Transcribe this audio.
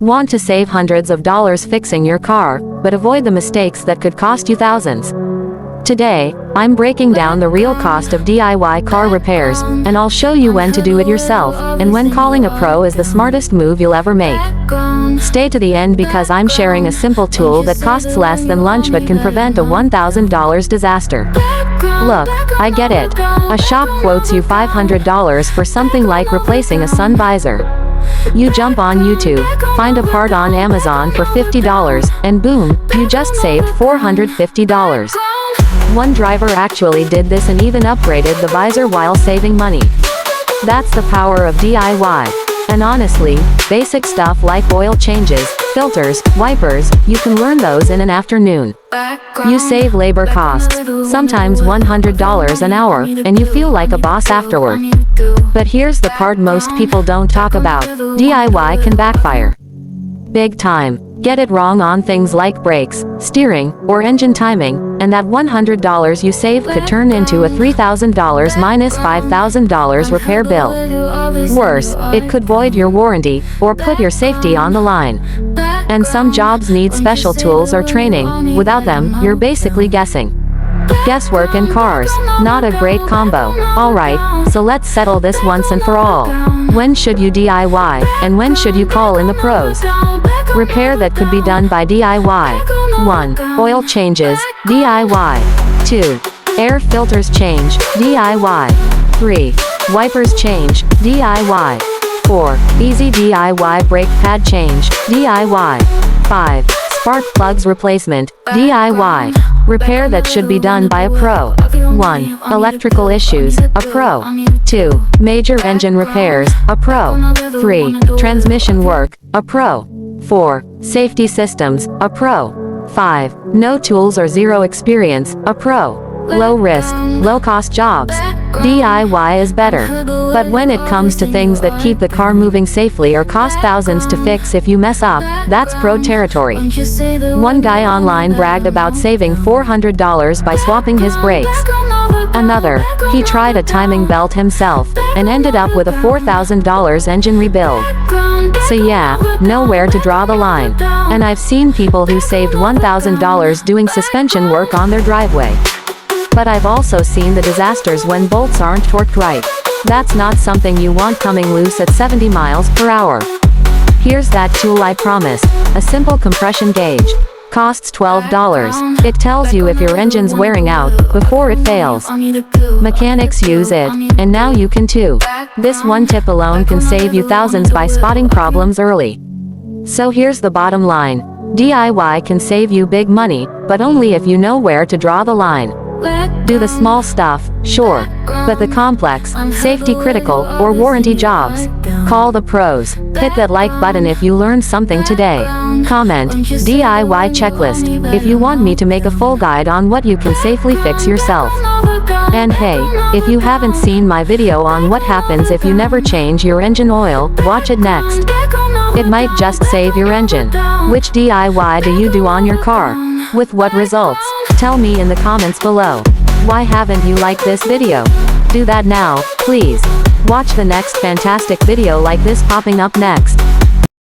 Want to save hundreds of dollars fixing your car, but avoid the mistakes that could cost you thousands? Today, I'm breaking down the real cost of DIY car repairs, and I'll show you when to do it yourself, and when calling a pro is the smartest move you'll ever make. Stay to the end because I'm sharing a simple tool that costs less than lunch but can prevent a $1,000 disaster. Look, I get it. A shop quotes you $500 for something like replacing a sun visor. You jump on YouTube, find a part on Amazon for $50, and boom, you just saved $450. One driver actually did this and even upgraded the visor while saving money. That's the power of DIY. And honestly, basic stuff like oil changes, filters, wipers, you can learn those in an afternoon. You save labor costs, sometimes $100 an hour, and you feel like a boss afterward. But here's the part most people don't talk about. DIY can backfire big time. Get it wrong on things like brakes, steering, or engine timing, and that $100 you saved could turn into a $3,000 minus $5,000 repair bill. Worse, it could void your warranty, or put your safety on the line. And some jobs need special tools or training. Without them, you're basically guessing. Guesswork in cars, not a great combo. Alright, so let's settle this once and for all. When should you DIY, and when should you call in the pros? Repair that could be done by DIY. 1. Oil changes, DIY. 2. Air filters change, DIY. 3. Wipers change, DIY. 4. Easy DIY brake pad change, DIY. 5. Spark plugs replacement, DIY. Repair that should be done by a pro. 1. Electrical issues, a pro. 2. Major engine repairs, a pro. 3. Transmission work, a pro. 4. Safety systems, a pro. 5. No tools or zero experience, a pro. Low risk, low cost jobs. DIY is better. But when it comes to things that keep the car moving safely or cost thousands to fix if you mess up, that's pro territory. One guy online bragged about saving $400 by swapping his brakes. Another, he tried a timing belt himself, and ended up with a $4,000 engine rebuild. So yeah, know where to draw the line. And I've seen people who saved $1,000 doing suspension work on their driveway. But I've also seen the disasters when bolts aren't torqued right. That's not something you want coming loose at 70 miles per hour. Here's that tool I promised, a simple compression gauge. Costs $12. It tells you if your engine's wearing out, before it fails. Mechanics use it, and now you can too. This one tip alone can save you thousands by spotting problems early. So here's the bottom line. DIY can save you big money, but only if you know where to draw the line. Do the small stuff, sure, but the complex, safety critical, or warranty jobs, call the pros. Hit that like button if you learned something today. Comment, DIY checklist, if you want me to make a full guide on what you can safely fix yourself. And hey, if you haven't seen my video on what happens if you never change your engine oil, watch it next. It might just save your engine. Which DIY do you do on your car? With what results? Tell me in the comments below. Why haven't you liked this video? Do that now, please. Watch the next fantastic video like this popping up next.